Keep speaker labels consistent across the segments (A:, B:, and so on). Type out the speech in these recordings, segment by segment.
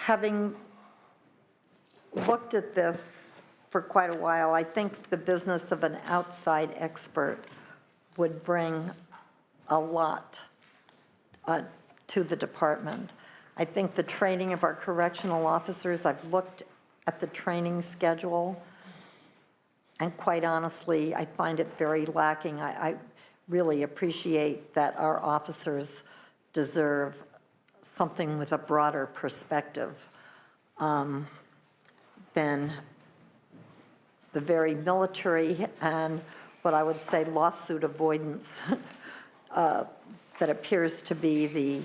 A: having looked at this for quite a while, I think the business of an outside expert would bring a lot to the department. I think the training of our correctional officers, I've looked at the training schedule, and quite honestly, I find it very lacking. I really appreciate that our officers deserve something with a broader perspective than the very military and what I would say lawsuit avoidance that appears to be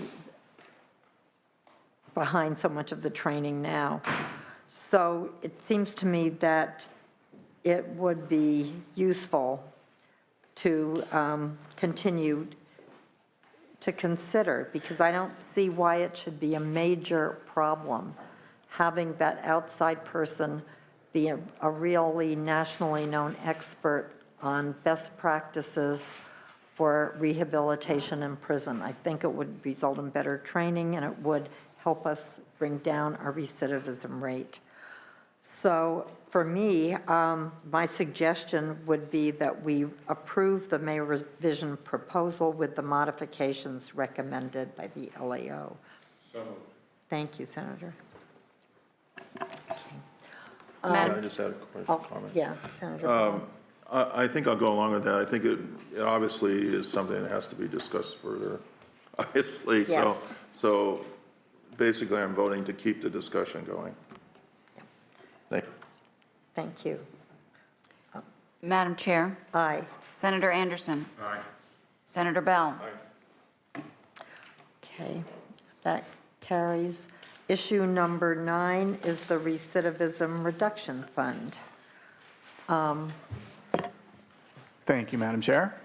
A: behind so much of the training now. So it seems to me that it would be useful to continue to consider, because I don't see why it should be a major problem having that outside person be a really nationally known expert on best practices for rehabilitation in prison. I think it would result in better training, and it would help us bring down our recidivism rate. So for me, my suggestion would be that we approve the May revision proposal with the modifications recommended by the LAO. So thank you, Senator.
B: Can I just add a question, comment?
A: Yeah, Senator.
B: I think I'll go along with that. I think it obviously is something that has to be discussed further, obviously.
A: Yes.
B: So basically, I'm voting to keep the discussion going. Thank you.
A: Thank you.
C: Madam Chair.
A: Aye.
C: Senator Anderson.
B: Aye.
C: Senator Bell.
B: Aye.
A: Okay, that carries. Issue number 9 is the Recidivism Reduction Fund.
D: Thank you, Madam Chair.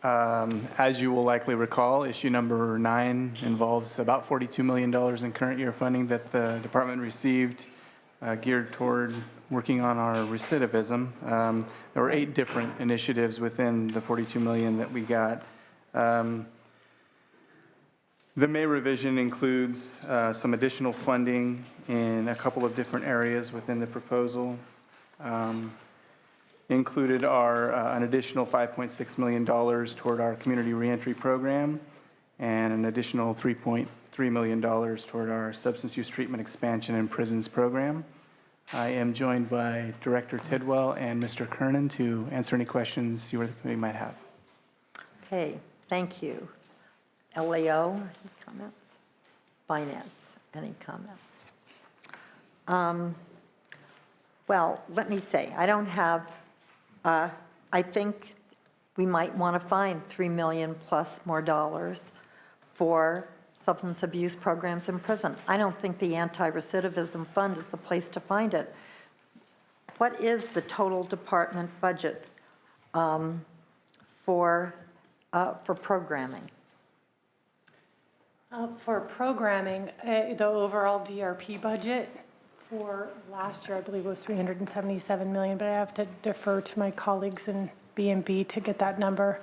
D: As you will likely recall, issue number 9 involves about $42 million in current year funding that the department received geared toward working on our recidivism. There were 8 different initiatives within the $42 million that we got. The May revision includes some additional funding in a couple of different areas within the proposal. Included are an additional $5.6 million toward our community reentry program and an additional $3.3 million toward our substance use treatment expansion in prisons program. I am joined by Director Tidwell and Mr. Kernan to answer any questions you or the committee might have.
A: Okay, thank you. LAO, any comments? Finance, any comments? Well, let me say, I don't have, I think we might want to find $3 million plus more dollars for substance abuse programs in prison. I don't think the anti-recidivism fund is the place to find it. What is the total department budget for programming?
E: For programming, the overall DRP budget for last year, I believe, was $377 million, but I have to defer to my colleagues in B&B to get that number.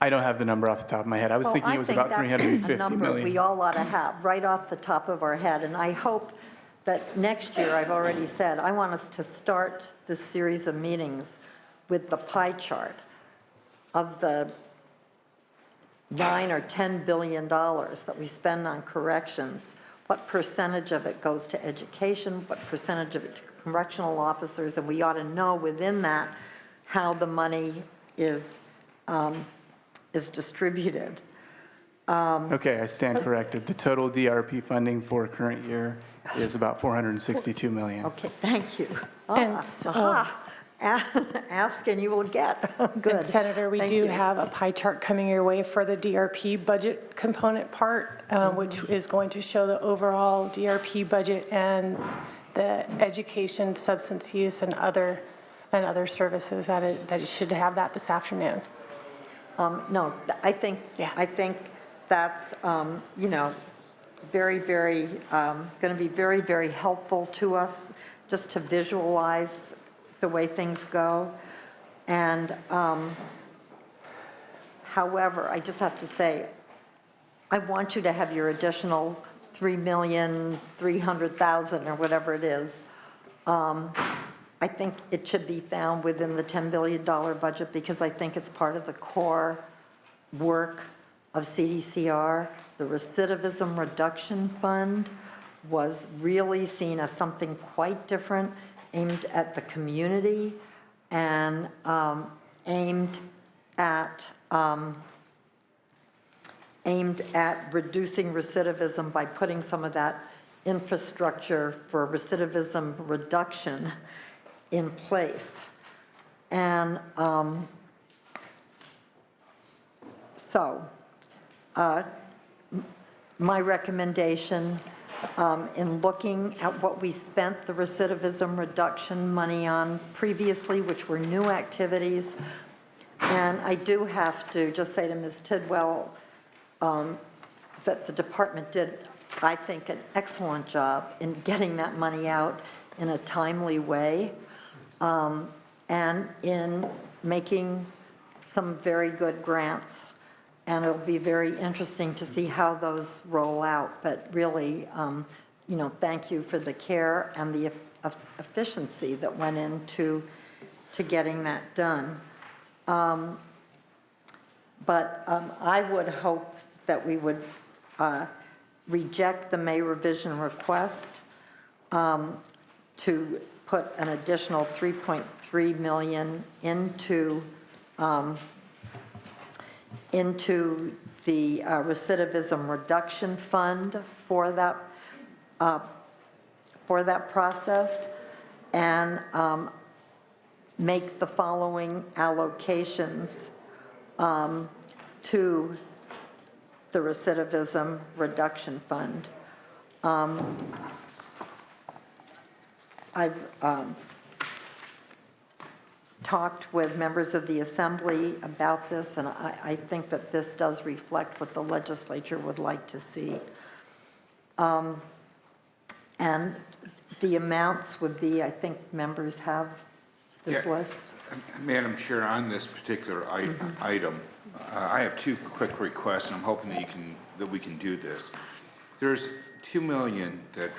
D: I don't have the number off the top of my head. I was thinking it was about $350
A: a number
D: million.
A: we all ought to have right off the top of our head. And I hope that next year, I've already said, I want us to start this series of meetings with the pie chart of the $9 or $10 billion that we spend on corrections. What percentage of it goes to education? What percentage of it to correctional officers? And we ought to know within that how the money is distributed.
D: Okay, I stand corrected. The total DRP funding for current year is about $462 million.
A: Okay, thank you.
E: And,
A: Ask and you will get. Good.
E: And Senator, we
A: Thank
E: do
A: you.
E: have a pie chart coming your way for the DRP budget component part, which is going to show the overall DRP budget and the education, substance use, and other services that it should have that this afternoon.
A: No, I think that's you know, very, very going to be very, very helpful to us just to visualize the way things go. And however, I just have to say, I want you to have your additional 3,300,000 or whatever it is. I think it should be found within the $10 billion budget because I think it's part of the core work of CDCR. The recidivism reduction fund was really seen as something quite different, aimed at the community and aimed at reducing recidivism by putting some of that infrastructure for recidivism reduction in place. And my recommendation in looking at what we spent the recidivism reduction money on previously, which were new activities, and I do have to just say to Ms. Tidwell that the department did, I think, an excellent job in getting that money out in a timely way and in making some very good grants. And it'll be very interesting to see how those roll out. But really, thank you for the care and the efficiency that went into getting that done. But I would hope that we would reject the May revision request to put an additional $3.3 million into the recidivism reduction fund for that process, and make the following allocations to the recidivism reduction fund. I've talked with members of the Assembly about this, and I think that this does reflect what the legislature would like to see. And the amounts would be, I think members have this list.
F: Madam Chair, on this particular item, I have two quick requests, and I'm hoping that we can do this. There's $2 million that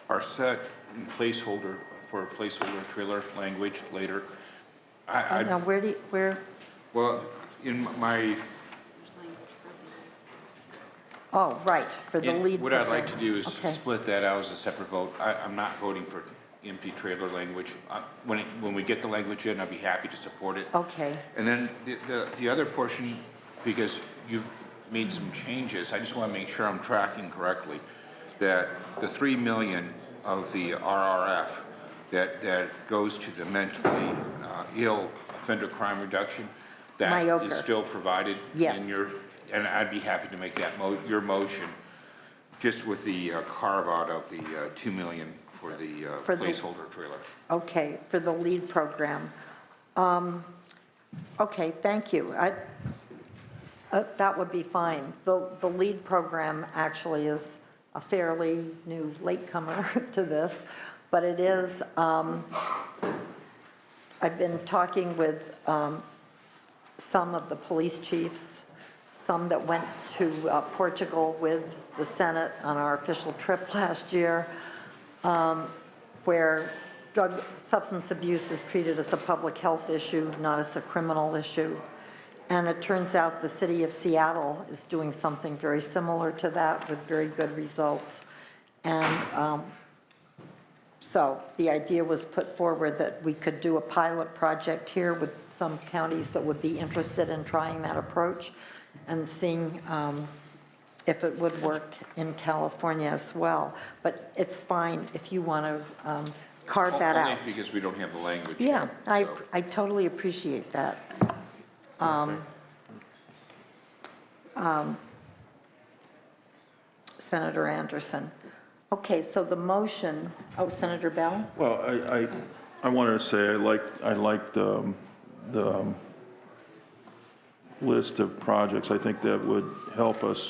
F: are set in placeholder for placeholder trailer language later.
A: Now, where?
F: Well, in my,
A: Oh, right, for the lead.
F: what I'd like to
A: program.
F: do is
A: Okay.
F: split that out as a separate vote. I'm not voting for empty trailer language. When we get the language in, I'll be happy to support it.
A: Okay,
F: And then the other portion, because you've made some changes, I just want to make sure I'm tracking correctly, that the 3 million of the RRF that goes to the mentally ill offender crime reduction, that
A: Myocre.
F: is still provided
A: Yes.
F: in your, and I'd be happy to make that your motion, just with the carve out of the 2 million for the
A: For the-
F: placeholder trailer.
A: okay, for the lead program. Okay, thank you. That would be fine. The lead program actually is a fairly new latecomer to this, but it is, I've been talking with some of the police chiefs, some that went to Portugal with the Senate on our official trip last year, where substance abuse is treated as a public health issue, not as a criminal issue. And it turns out the city of Seattle is doing something very similar to that with very good results. And so the idea was put forward that we could do a pilot project here with some counties that would be interested in trying that approach and seeing if it would work in California as well. But it's fine if you want to carve that out.
F: Only because we don't have the language
A: Yeah,
F: yet, so.
A: I totally appreciate that. Senator Anderson. Okay, so the motion, oh, Senator Bell?
B: Well, I wanted to say I like the list of projects. I think that would help us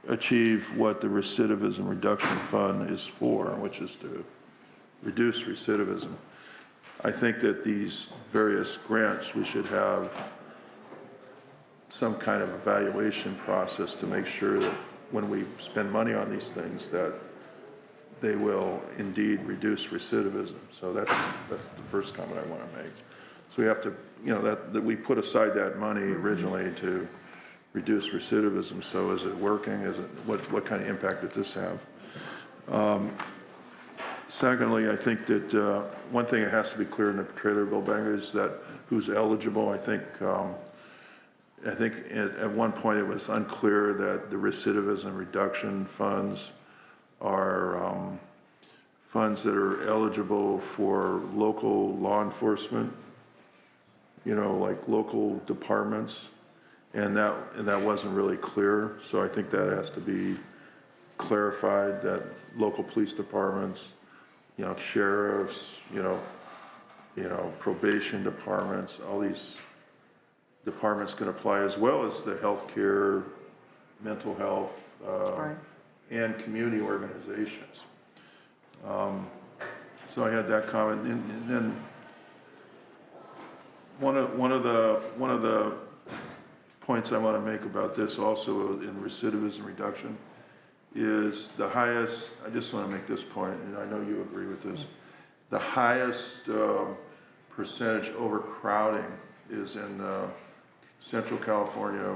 B: achieve what the recidivism reduction fund is for, which is to reduce recidivism. I think that these various grants, we should have some kind of evaluation process to make sure that when we spend money on these things, that they will indeed reduce recidivism. So that's the first comment I want to make. So we have to, that we put aside that money originally to reduce recidivism. So is it working? What kind of impact did this have? Secondly, I think that one thing that has to be clear in the trailer bill bank is that who's eligible. I think at one point it was unclear that the recidivism reduction funds are funds that are eligible for local law enforcement, like local departments, and that wasn't really clear. So I think that has to be clarified, that local police departments, sheriffs, probation departments, all these departments can apply, as well as the healthcare, mental health,
A: Right.
B: and community organizations. So I had that comment, and then one of the points I want to make about this also in recidivism reduction is the highest. I just want to make this point, and I know you agree with this. The highest percentage overcrowding is in the Central California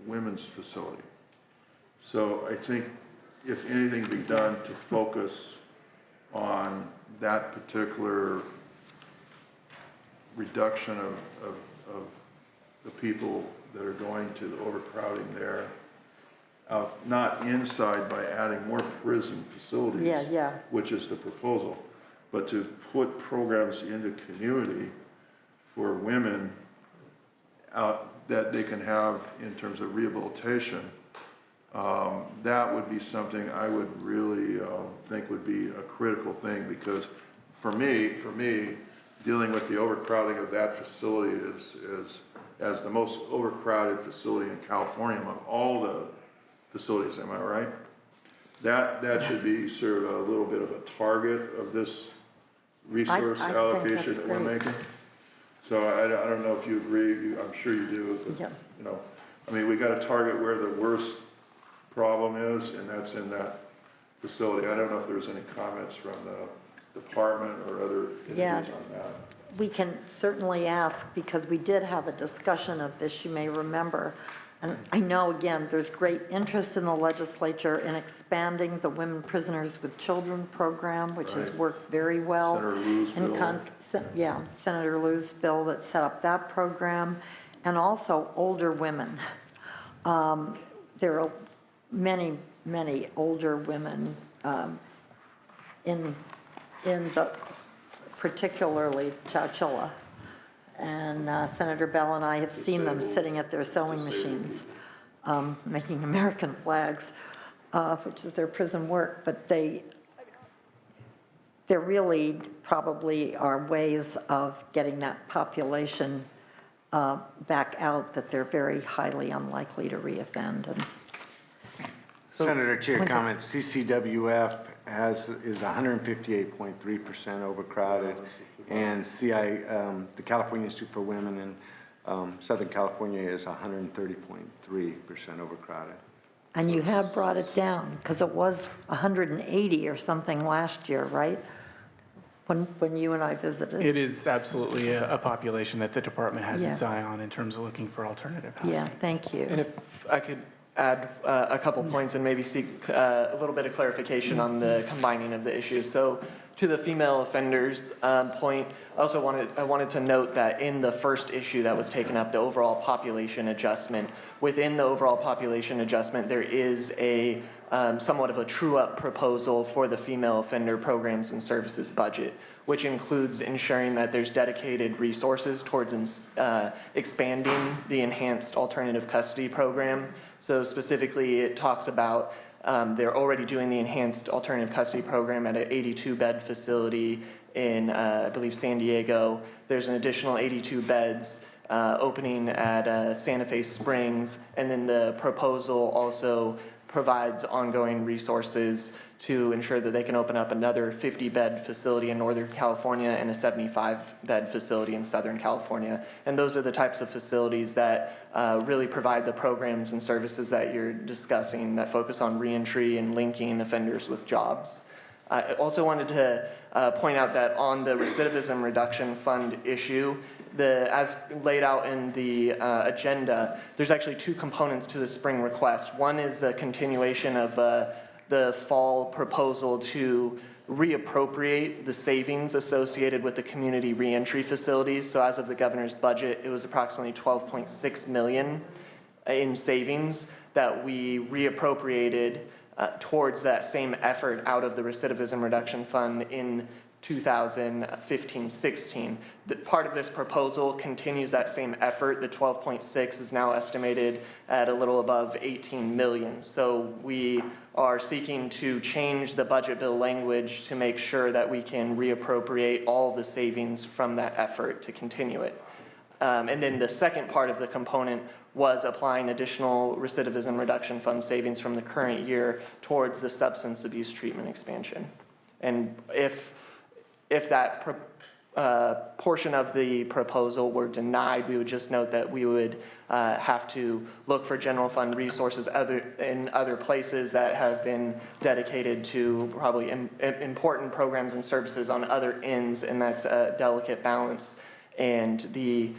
B: women's facility. So I think if anything be done to focus on that particular reduction of the people that are going to the overcrowding there, not inside by adding more prison facilities,
A: Yeah.
B: which is the proposal, but to put programs into community for women that they can have in terms of rehabilitation. That would be something I would really think would be a critical thing, because for me, dealing with the overcrowding of that facility is as the most overcrowded facility in California among all the facilities, am I right? That should be sort of a little bit of a target of this resource
A: I think
B: allocation
A: that's
B: that we're
A: great.
B: making. So I don't know if you agree, I'm sure you do, but,
A: Yeah.
B: we got to target where the worst problem is, and that's in that facility. I don't know if there's any comments from the department or other
A: Yeah.
B: entities on that.
A: We can certainly ask, because we did have a discussion of this, you may remember. And I know, again, there's great interest in the legislature in expanding the Women Prisoners with Children program, which has
B: Right.
A: worked very well.
B: Senator Liu's
A: In
B: bill.
A: Senator Liu's bill that set up that program, and also older women. There are many, many older women in the, particularly Chowchilla. And Senator Bell and I have seen them sitting at their sewing machines, making American flags, which is their prison work. But there really probably are ways of getting that population back out that they're very highly unlikely to reoffend. And
G: Senator Chair,
A: Winter-
G: comment, CCWF is 158.3% overcrowded, and the California Institute for Women in Southern California is 130.3% overcrowded.
A: And you have brought it down, because it was 180 or something last year, right? When you and I visited.
D: It is absolutely a population that the department has its
A: Yeah.
D: eye on in terms of looking for alternative housing.
A: Yeah, thank you.
H: And if I could add a couple points and maybe seek a little bit of clarification on the combining of the issues. So to the female offenders point, I wanted to note that in the first issue that was taken up, the overall population adjustment, within the overall population adjustment, there is a somewhat of a true-up proposal for the female offender programs and services budget, which includes ensuring that there's dedicated resources towards expanding the enhanced alternative custody program. So specifically, it talks about they're already doing the enhanced alternative custody program at an 82-bed facility in, I believe, San Diego. There's an additional 82 beds opening at Santa Fe Springs, and then the proposal also provides ongoing resources to ensure that they can open up another 50-bed facility in Northern California and a 75-bed facility in Southern California. And those are the types of facilities that really provide the programs and services that you're discussing that focus on reentry and linking offenders with jobs. I also wanted to point out that on the recidivism reduction fund issue, as laid out in the agenda, there's actually two components to the spring request. One is a continuation of the fall proposal to reappropriate the savings associated with the community reentry facilities. So as of the governor's budget, it was approximately $12.6 million in savings that we reappropriated towards that same effort out of the recidivism reduction fund in 2015-16. Part of this proposal continues that same effort. The 12.6 is now estimated at a little above 18 million. So we are seeking to change the budget bill language to make sure that we can reappropriate all the savings from that effort to continue it. And then the second part of the component was applying additional recidivism reduction fund savings from the current year towards the substance abuse treatment expansion. And if that portion of the proposal were denied, we would just note that we would have to look for general fund resources in other places that have been dedicated to probably important programs and services on other ends, and that's a delicate balance. And the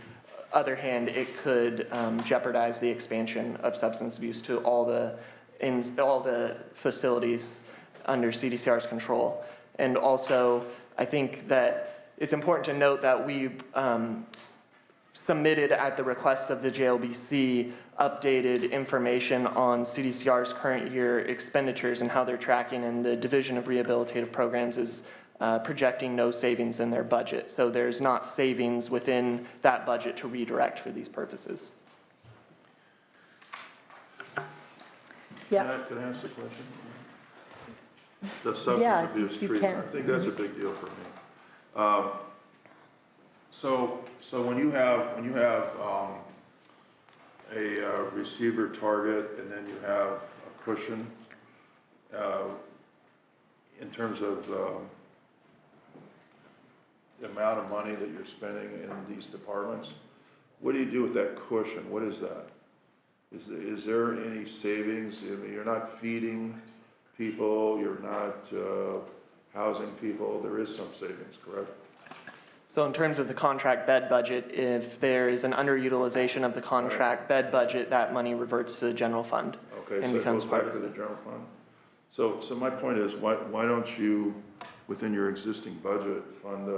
H: other hand, it could jeopardize the expansion of substance abuse to all the facilities under CDCR's control. And also, I think that it's important to note that we submitted at the request of the JLBC updated information on CDCR's current year expenditures and how they're tracking, and the Division of Rehabilitative Programs is projecting no savings in their budget. So there's not savings within that budget to redirect for these purposes.
A: Yeah.
B: Can I ask a question? The substance
A: Yeah,
B: abuse
A: you
B: treatment,
A: can.
B: I think that's a big deal for me. So when you have a receiver target and then you have a cushion, in terms of the amount of money that you're spending in these departments, what do you do with that cushion? What is that? Is there any savings? I mean, you're not feeding people, you're not housing people, there is some savings, correct?
H: So in terms of the contract bed budget, if there is an underutilization of the contract bed budget, that money reverts to the general fund.
B: Okay,
H: and
B: so it
H: becomes
B: goes
H: part
B: back
H: of
B: to the
H: it.
B: general fund? So my point is, why don't you, within your existing budget, fund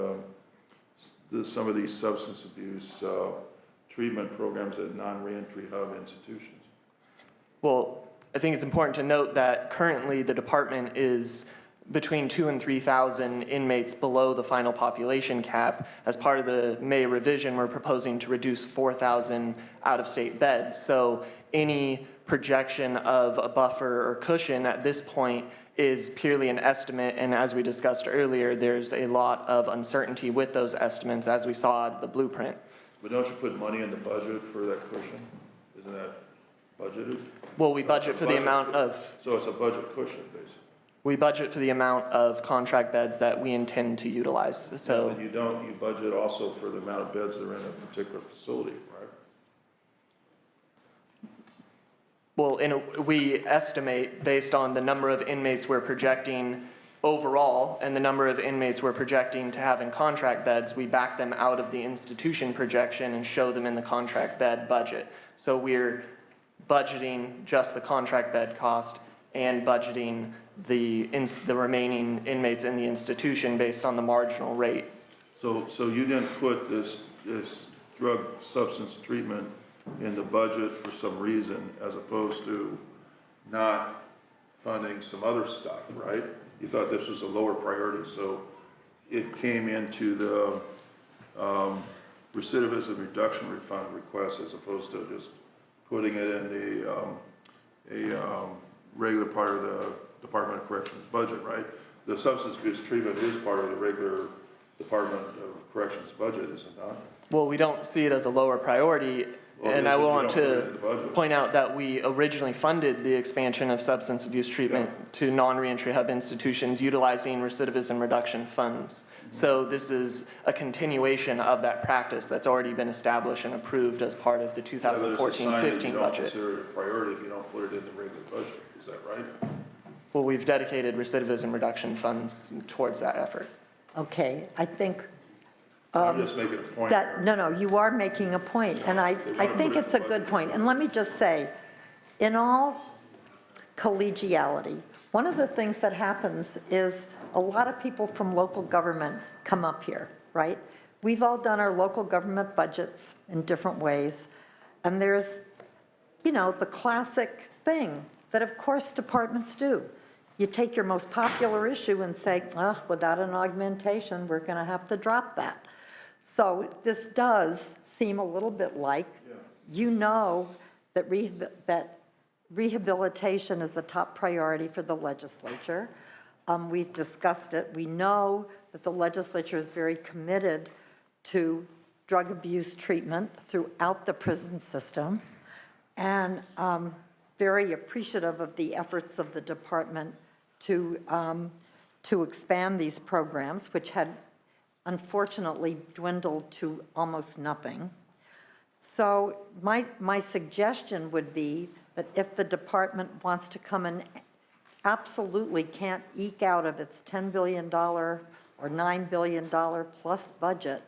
B: some of these substance abuse treatment programs at non-reentry hub institutions?
H: Well, I think it's important to note that currently the department is between 2,000 and 3,000 inmates below the final population cap. As part of the May revision, we're proposing to reduce 4,000 out-of-state beds. So any projection of a buffer or cushion at this point is purely an estimate, and as we discussed earlier, there's a lot of uncertainty with those estimates, as we saw out of the blueprint.
B: But don't you put money in the budget for that cushion? Isn't that budgeted?
H: Well, we budget for the amount of,
B: So it's a budget cushion, basically.
H: we budget for the amount of contract beds that we intend to utilize, so.
B: And you budget also for the amount of beds that are in a particular facility, right?
H: Well, we estimate based on the number of inmates we're projecting overall and the number of inmates we're projecting to have in contract beds, we back them out of the institution projection and show them in the contract bed budget. So we're budgeting just the contract bed cost and budgeting the remaining inmates in the institution based on the marginal rate.
B: So you didn't put this drug substance treatment in the budget for some reason, as opposed to not funding some other stuff, right? You thought this was a lower priority, so it came into the recidivism reduction refund request as opposed to just putting it in a regular part of the Department of Corrections budget, right? The substance abuse treatment is part of the regular Department of Corrections budget, is it not?
H: Well, we don't see it as a lower priority And I
B: we
H: want
B: don't put it in
H: to
B: the budget.
H: point out that we originally funded the expansion of substance abuse treatment to non-reentry hub institutions utilizing recidivism reduction funds. So this is a continuation of that practice that's already been established and approved as part of the
B: Yeah, but it's a sign that
H: 2014-15
B: you don't
H: budget.
B: consider it a priority if you don't put it in the regular budget. Is that right?
H: Well, we've dedicated recidivism reduction funds towards that effort.
A: Okay, I think
B: I'm just making a point
A: that,
B: here.
A: no, you are making a point, and I think it's a good point. And let me just say, in all collegiality, one of the things that happens is a lot of people from local government come up here, right? We've all done our local government budgets in different ways, and there's, you know, the classic thing that of course departments do. You take your most popular issue and say, oh, without an augmentation, we're going to have to drop that. So this does seem a little bit like, you know, that rehabilitation is a top priority for the legislature. We've discussed it. We know that the legislature is very committed to drug abuse treatment throughout the prison system, and very appreciative of the efforts of the department to expand these programs, which had unfortunately dwindled to almost nothing. So my suggestion would be that if the department wants to come and absolutely can't eke out of its $10 billion or $9 billion plus budget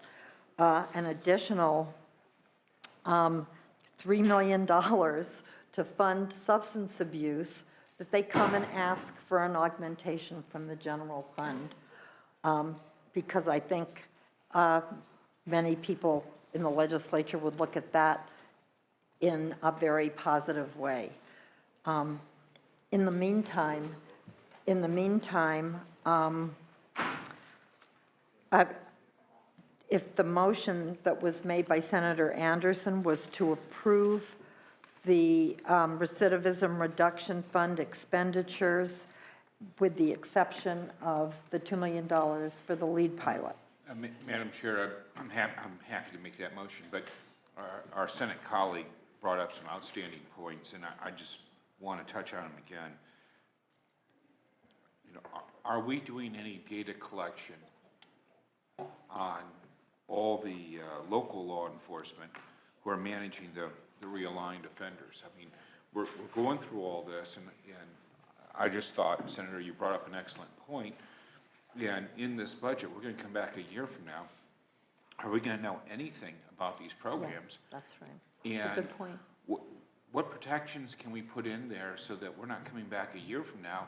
A: an additional $3 million to fund substance abuse, that they come and ask for an augmentation from the general fund. Because I think many people in the legislature would look at that in a very positive way. In the meantime, if the motion that was made by Senator Anderson was to approve the recidivism reduction fund expenditures with the exception of the $2 million for the lead pilot.
F: Madam Chair, I'm happy to make that motion, but our Senate colleague brought up some outstanding points, and I just want to touch on them again. You know, are we doing any data collection on all the local law enforcement who are managing the realigned offenders? I mean, we're going through all this, and I just thought, Senator, you brought up an excellent point. And in this budget, we're going to come back a year from now. Are we going to know anything about these programs?
A: Yeah, that's right. That's a good point.
F: What protections can we put in there so that we're not coming back a year from now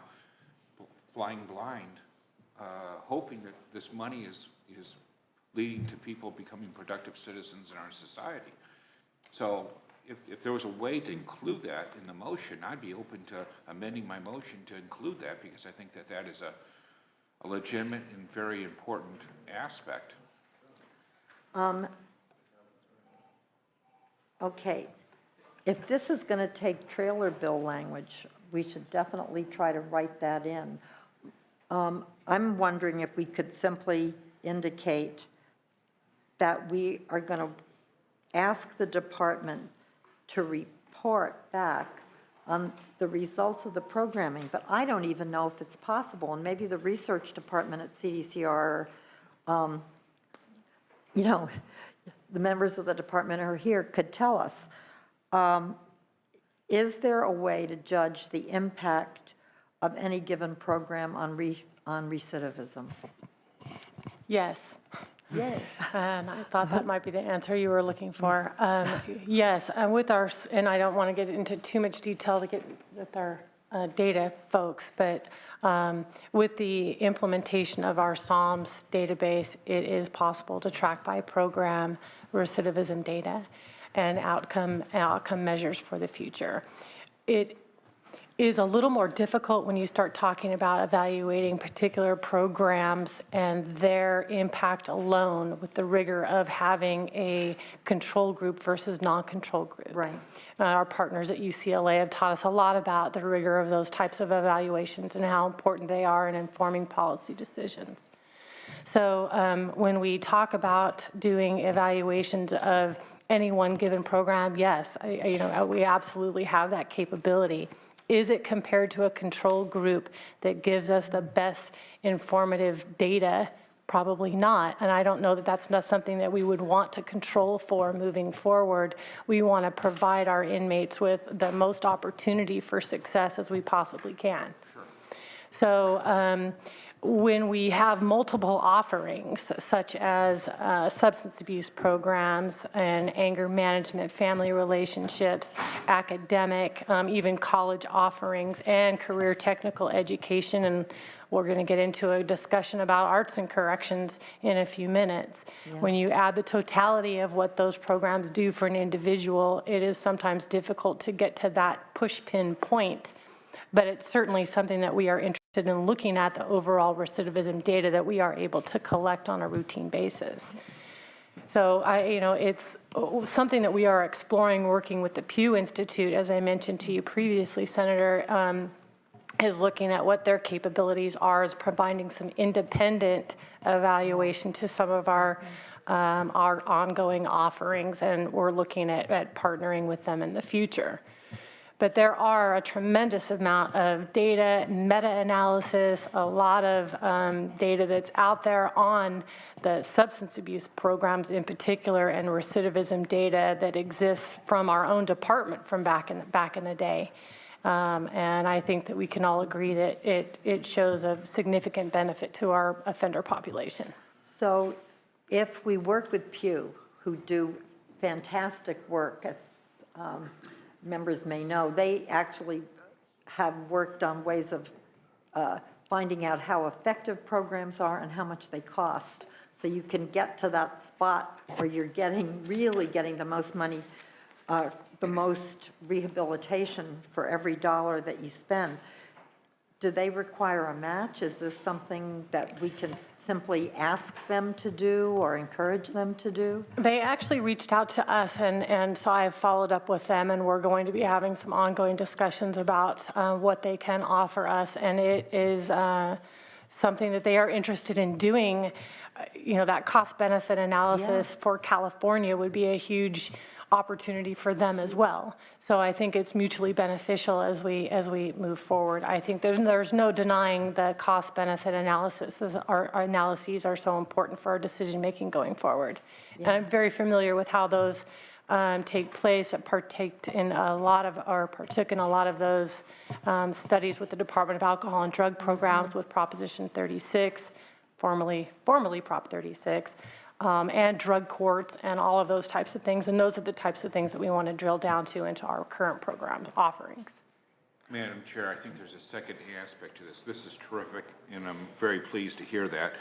F: flying blind, hoping that this money is leading to people becoming productive citizens in our society? So if there was a way to include that in the motion, I'd be open to amending my motion to include that, because I think that is a legitimate and very important aspect.
A: Okay, if this is going to take trailer bill language, we should definitely try to write that in. I'm wondering if we could simply indicate that we are going to ask the department to report back on the results of the programming, but I don't even know if it's possible, and maybe the research department at CDCR, you know, the members of the department who are here could tell us. Is there a way to judge the impact of any given program on recidivism?
E: Yes. Yay. And I thought that might be the answer you were looking for. Yes, with our, and I don't want to get into too much detail to get with our data folks, but with the implementation of our SOMS database, it is possible to track by program recidivism data and outcome measures for the future. It is a little more difficult when you start talking about evaluating particular programs and their impact alone with the rigor of having a control group versus non-control group.
A: Right.
E: Our partners at UCLA have taught us a lot about the rigor of those types of evaluations and how important they are in informing policy decisions. So when we talk about doing evaluations of any one given program, yes, we absolutely have that capability. Is it compared to a control group that gives us the best informative data? Probably not, and I don't know that that's not something that we would want to control for moving forward. We want to provide our inmates with the most opportunity for success as we possibly can. Sure. So when we have multiple offerings, such as substance abuse programs and anger management, family relationships, academic, even college offerings, and career technical education, and we're going to get into a discussion about arts and corrections in a few minutes. Yeah. When you add the totality of what those programs do for an individual, it is sometimes difficult to get to that push-pin point. But it's certainly something that we are interested in looking at, the overall recidivism data that we are able to collect on a routine basis. So it's something that we are exploring, working with the Pew Institute, as I mentioned to you previously, Senator, is looking at what their capabilities are, is providing some independent evaluation to some of our ongoing offerings, and we're looking at partnering with them in the future. But there are a tremendous amount of data, meta-analysis, a lot of data that's out there on the substance abuse programs in particular, and recidivism data that exists from our own department from back in the day. And I think that we can all agree that it shows a significant benefit to our offender population.
A: So if we work with Pew, who do fantastic work, as members may know, they actually have worked on ways of finding out how effective programs are and how much they cost. So you can get to that spot where you're really getting the most money, the most rehabilitation for every dollar that you spend. Do they require a match? Is this something that we can simply ask them to do or encourage them to do?
E: They actually reached out to us, and so I followed up with them, and we're going to be having some ongoing discussions about what they can offer us, and it is something that they are interested in doing. That cost-benefit analysis for California would be a huge opportunity for them as well. So I think it's mutually beneficial as we move forward. I think there's no denying the cost-benefit analysis. Our analyses are so important for our decision-making going forward. Yeah. And I'm very familiar with how those take place. I partook in a lot of those studies with the Department of Alcohol and Drug Programs with Proposition 36, formerly Prop 36. And drug courts and all of those types of things. And those are the types of things that we want to drill down to into our current program offerings.
F: Madam Chair, I think there's a second aspect to this. This is terrific, and I'm very pleased to hear that.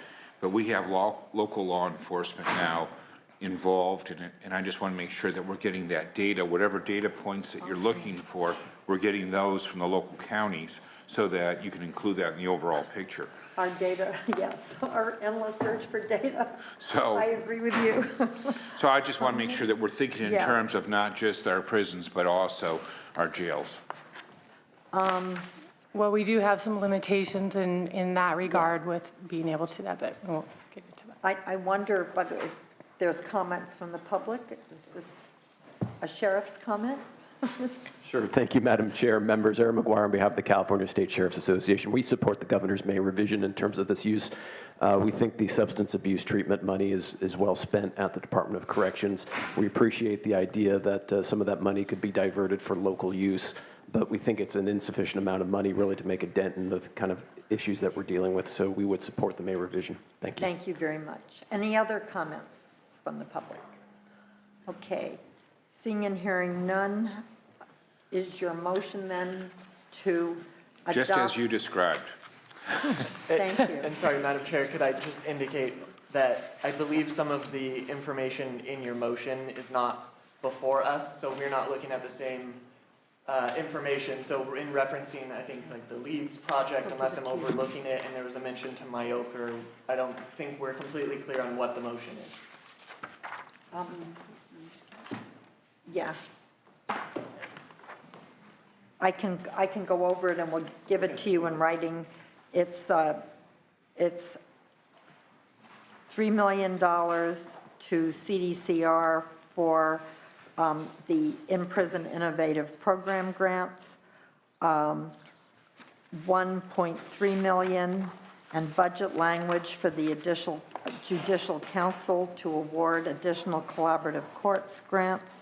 F: But we have local law enforcement now involved in it, and I just want to make sure that we're getting that data, whatever data points that you're looking for, we're getting those from the local counties so that you can include that in the overall picture.
A: Our data, yes, our endless search for data.
F: So
A: I agree with you.
F: So I just want to make sure that we're thinking in terms of not just our prisons, but also our jails.
E: Well, we do have some limitations in that regard with being able to that, but we'll get into that.
A: I wonder whether there's comments from the public. Is this a sheriff's comment?
I: Sure. Thank you, Madam Chair. Members, Aaron McGuire on behalf of the California State Sheriff's Association. We support the governor's May revision in terms of this use. We think the substance abuse treatment money is well spent at the Department of Corrections. We appreciate the idea that some of that money could be diverted for local use, but we think it's an insufficient amount of money really to make a dent in the kind of issues that we're dealing with, so we would support the May revision. Thank you.
A: Thank you very much. Any other comments from the public? Okay. Seeing and hearing none, is your motion then to adopt?
F: Just as you described.
A: Thank you.
H: And sorry, Madam Chair, could I just indicate that I believe some of the information in your motion is not before us, so we're not looking at the same information. So in referencing, I think, like the LEADS project, unless I'm overlooking it, and there was a mention to Myoker, I don't think we're completely clear on what the motion is.
A: Yeah. I can go over it and we'll give it to you in writing. It's $3 million to CDCR for the in-prison innovative program grants, 1.3 million, and budget language for the additional judicial council to award additional collaborative courts grants,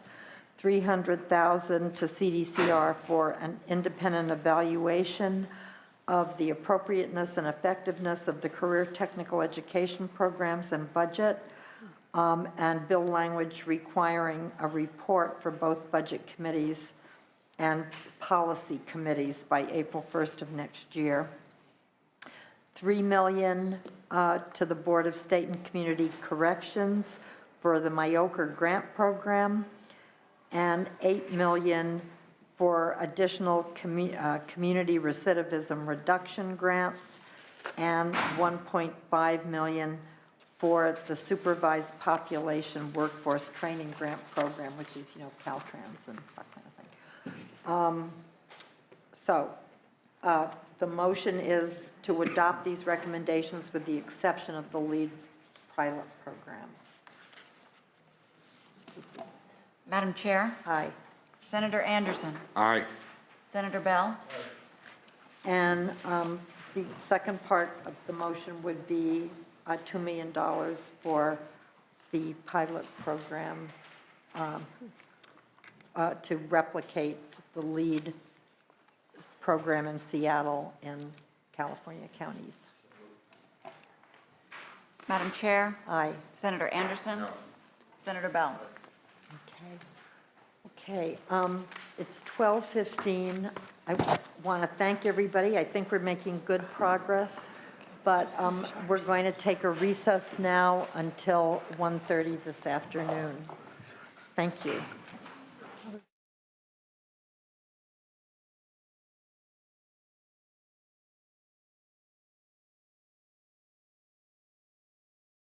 A: 300,000 to CDCR for an independent evaluation of the appropriateness and effectiveness of the career technical education programs and budget, and bill language requiring a report for both budget committees and policy committees by April 1st of next year. $3 million to the Board of State and Community Corrections for the Myoker Grant Program, and $8 million for additional community recidivism reduction grants, and $1.5 million for the Supervised Population Workforce Training Grant Program, which is, Caltrans and that kind of thing. The motion is to adopt these recommendations with the exception of the lead pilot program.
C: Madam Chair,
A: Aye.
C: Senator Anderson,
F: Aye.
C: Senator Bell,
A: And the second part of the motion would be $2 million for the pilot program to replicate the lead program in Seattle and California counties.
C: Madam Chair,
A: Aye.
C: Senator Anderson, Senator Bell.
A: Okay, it's 12:15. I want to thank everybody. I think we're making good progress, but we're going to take a recess now until 1:30 this afternoon. Thank you.